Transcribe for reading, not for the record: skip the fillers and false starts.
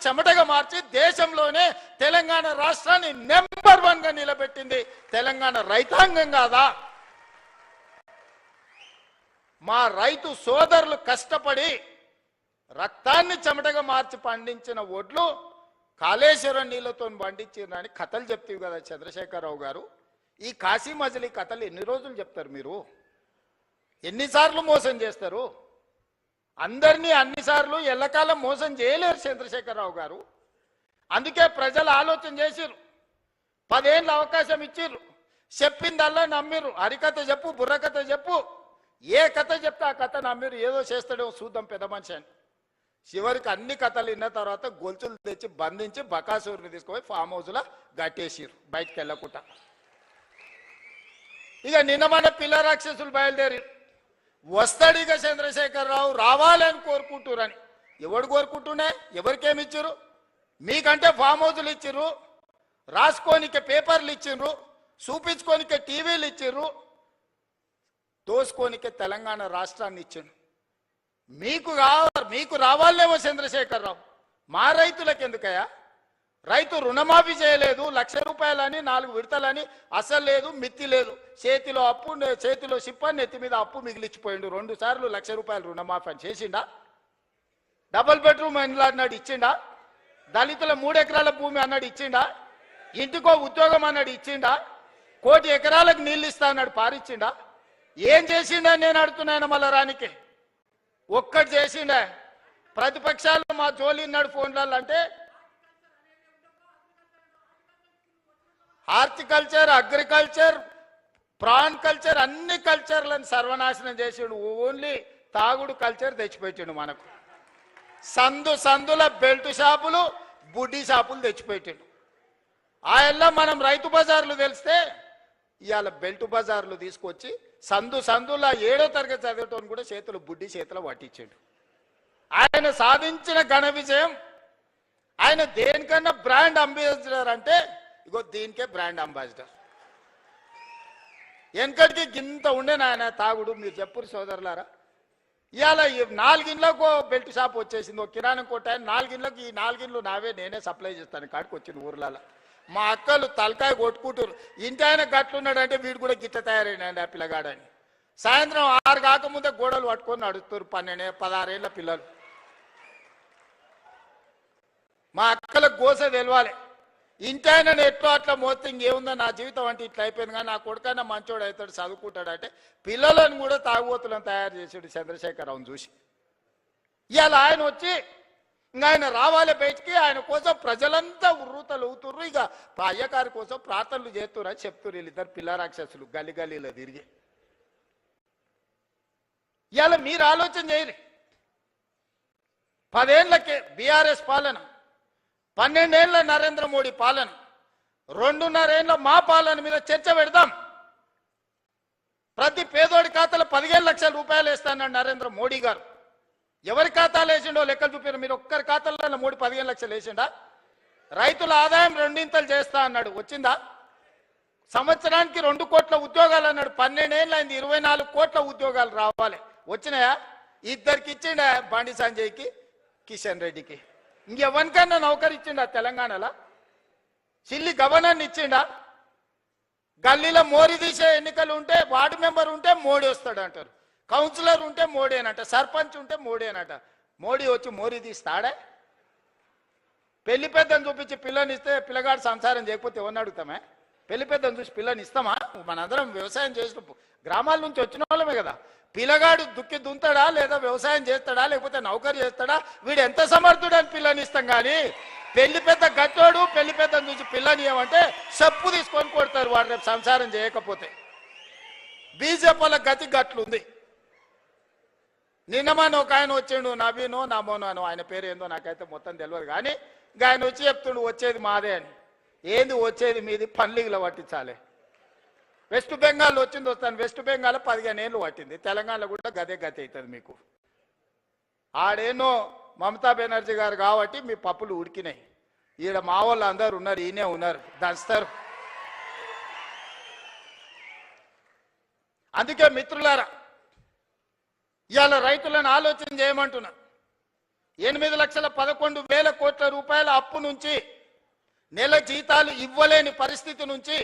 చెమటగా మార్చి దేశంలోనే తెలంగాణ రాష్ట్రాన్ని నెంబర్ 1 గా నిలబెట్టింది తెలంగాణ రైతాంగం కాదా? మా రైతు సోదరులు కష్టపడి రక్తాన్ని చెమటగా మార్చి పండించిన ఒడ్లు కాళేశ్వరం నీళ్లతో పండించారని కథలు చెప్తావు కదా చంద్రశేఖరరావు గారు. ఈ కాశీ మజిలీ కథలు ఎన్ని రోజులు చెప్తారు మీరు? ఎన్నిసార్లు మోసం చేస్తారు? అందరినీ అన్నిసార్లు ఎల్లకాలం మోసం చేయలేరు చంద్రశేఖరరావు గారు. అందుకే ప్రజలు ఆలోచన చేసిర్రు, 10 ఏళ్ళ అవకాశం ఇచ్చిర్రు, చెప్పిందల్లా నమ్మిర్రు. హరికథ చెప్పు, బుర్రకథ చెప్పు, ఏ కథ చెప్తే ఆ కథ నమ్మిర్రు. ఏదో చేస్తాడో చూద్దాం పెద్ద మనిషి అని. చివరికి అన్ని కథలు విన్న తర్వాత గొలుసులు తెచ్చి బంధించి బకాసూరుని తీసుకుపోయి ఫామ్ హౌస్లో గట్టేసిర్రు బయటకు వెళ్ళకుండా. ఇక నిన్న మన పిల్ల రాక్షసులు బయలుదేరి వస్తాడు ఇక చంద్రశేఖరరావు రావాలని కోరుకుంటురని. ఎవడు కోరుకుంటున్నా? ఎవరికేమి ఇచ్చిర్రు? మీకంటే ఫామ్ హౌస్లు ఇచ్చిర్రు, రాసుకోనికే పేపర్లు ఇచ్చిర్రు, చూపించుకోనికే టీవీలు ఇచ్చిర్రు, దోసుకోనికే తెలంగాణ రాష్ట్రాన్ని ఇచ్చిండు. మీకు రావాలేమో చంద్రశేఖరరావు, మా రైతులకు ఎందుకయ్యా? రైతు రుణమాఫీ చేయలేదు, 1,00,000 రూపాయలని 4 విడతలని అసలు లేదు, మిత్తి లేదు. చేతిలో అప్పు, చేతిలో సిప్ప, నెత్తి మీద అప్పు మిగిలిచ్చిపోయిండు. 2 సార్లు 1,00,000 రూపాయలు రుణమాఫీ అని చేసిండా? డబుల్ బెడ్రూమ్ ఇండ్లు అన్నాడు ఇచ్చిండా? దళితుల 3 ఎకరాల భూమి అన్నాడు ఇచ్చిండా? ఇంటికో ఉద్యోగం అన్నాడు ఇచ్చిండా? 1 కోటి ఎకరాలకు నీళ్ళు ఇస్తా అన్నాడు పారిచ్చిండా? ఏం చేసిండా నేను అడుగుతున్నాను మళ్ళా రానికి. ఒక్కటి చేసిండా? ప్రతిపక్షాలు మా జోలి ఉన్నాడు ఫోన్లలో అంటే హార్టికల్చర్, అగ్రికల్చర్, ప్రాన్ కల్చర్ అన్ని కల్చర్లను సర్వనాశనం చేసిండు. ఓన్లీ తాగుడు కల్చర్ తెచ్చిపెట్టిండు మనకు. సందుల బెల్ట్ షాపులు, బుడ్డీ షాపులు తెచ్చిపెట్టిండు. ఆయల్లా మనం రైతు బజార్లు తెలిస్తే ఇవాళ బెల్ట్ బజార్లు తీసుకొచ్చి సందుల 7వ తరగతి చదివేటోని కూడా చేతులు బుడ్డి చేతులు పట్టించాడు. ఆయన సాధించిన ఘన విజయం. ఆయన దేనికన్నా బ్రాండ్ అంబాసిడర్ అంటే ఇగో దీనికే బ్రాండ్ అంబాసిడర్. వెనకటికి గింత ఉండేనా ఆయన తాగుడు? మీరు చెప్పురు సోదరులారా. ఇవాళ 4 ఇండ్లకు బెల్ట్ షాప్ వచ్చేసింది. ఒక కిరాణం కొట్టాయని 4 ఇండ్లకు, ఈ 4 ఇండ్లు నావే, నేనే సప్లై చేస్తాను కాడికి వచ్చింది ఊర్లలో. మా అక్కలు తలకాయ కొట్టుకుంటారు, ఇంటి ఆయన గట్లున్నాడంటే వీడు కూడా గిట్ట తయారైనాడు ఆ పిల్లగాడని. సాయంత్రం 6 కాకముందే గోడలు పట్టుకొని నడుస్తారు 12, 16 ఏళ్ళ పిల్లలు. మా అక్కలకు గోస తెలవాలి. ఇంటి ఆయన ఎట్లా అట్లా మోస్తే ఇంకేముందో నా జీవితం అంటే ఇట్లా అయిపోయింది, కానీ నా కొడుకైనా మంచోడు అవుతాడు, చదువుకుంటాడు అంటే పిల్లలను కూడా తాగుబోతులను తయారు చేసాడు చంద్రశేఖరరావుని చూసి. ఇవాళ ఆయన వచ్చి ఇంకా ఆయన రావాలి బయటికి. ఆయన కోసం ప్రజలంతా ఉర్రూతలు అవుతుర్రు. ఇక అయ్యగారి కోసం ప్రార్థనలు చేస్తున్నారు అని చెప్తున్నారు వీళ్ళిద్దరు పిల్ల రాక్షసులు గల్లీలో తిరిగి. ఇవాళ మీరు ఆలోచన చేయరు. 10 ఏళ్ళకే బీఆర్ఎస్ పాలన, 12 ఏళ్ళ నరేంద్ర మోడీ పాలన, 2.5 ఏళ్ళ మా పాలన మీద చర్చ పెడదాం. ప్రతి పేదోడి ఖాతాలో 15 లక్షల రూపాయలు వేస్తానన్నాడు నరేంద్ర మోడీ గారు. ఎవరి ఖాతాలు వేసిండో లెక్కలు చూపారు. మీరు ఒక్కరి ఖాతాలో మోడీ 15 లక్షలు వేసిండా? రైతుల ఆదాయం 2 చేస్తా అన్నాడు, వచ్చిందా? సంవత్సరానికి 2 కోట్ల ఉద్యోగాలు అన్నాడు. 12 ఏళ్ళు అయింది, 24 కోట్ల ఉద్యోగాలు రావాలి. వచ్చినాయా? 2కి ఇచ్చిండా, బండి సంజయ్కి, కిషన్ రెడ్డికి. ఇంకెవరికన్నా నౌకరు ఇచ్చిండా తెలంగాణలో? చిల్లి గవర్నర్ని ఇచ్చిండా? గల్లీలో మోరీ తీసే ఎన్నికలు ఉంటే వార్డు మెంబర్ ఉంటే మోడీ వస్తాడు అంటారు, కౌన్సిలర్ ఉంటే మోడీనట, సర్పంచ్ ఉంటే మోడీనట. మోడీ వచ్చి మోరీ తీస్తాడే? పెళ్లి పెద్దను చూపించి పిల్లని ఇస్తే పిల్లగాడు సంసారం చేయకపోతే ఎవరిని అడుగుతామే? పెళ్లి పెద్దను చూసి పిల్లని ఇస్తామా? మనందరం వ్యవసాయం చేసిన గ్రామాల నుంచి వచ్చిన వాళ్ళమే కదా. పిల్లగాడు దుక్కి దుంతాడా, లేదా వ్యవసాయం చేస్తాడా, లేకపోతే నౌకరు చేస్తాడా, వీడు ఎంత సమర్థుడు అని పిల్లని ఇస్తాం. కానీ పెళ్లి పెద్ద గట్టోడు పెళ్లి పెద్దను చూసి పిల్లని ఏమంటే చెప్పు తీసుకొని కొడతారు వాడు రేపు సంసారం చేయకపోతే. బీజేపీ వాళ్ళ గతి గట్లుంది. నిన్నమని ఒక ఆయన వచ్చిండు, నవీనో నమోనో, ఆయన పేరు ఏందో నాకైతే మొత్తం తెలియదు. కానీ ఇంకా ఆయన వచ్చి చెప్తుండు వచ్చేది మాదే అని. ఏంది వచ్చేది మీది? పన్లీగులో పట్టించాలి. వెస్ట్ బెంగాల్ వచ్చింది వస్తాను, వెస్ట్ బెంగాల్ 15 ఏళ్ళు పట్టింది. తెలంగాణలో కూడా గదే గతి అవుతుంది మీకు. ఆడేనో మమతా బెనర్జీ గారు కాబట్టి మీ పప్పులు ఉడికినాయి. ఈడ మా వాళ్ళు అందరు ఉన్నారు, ఈయనే ఉన్నారు, దంచుతారు. అందుకే మిత్రులారా, ఇవాళ రైతులను ఆలోచన చేయమంటున్నా. 8,11,000 కోట్ల రూపాయల అప్పు నుంచి నెల జీతాలు ఇవ్వలేని పరిస్థితి నుంచి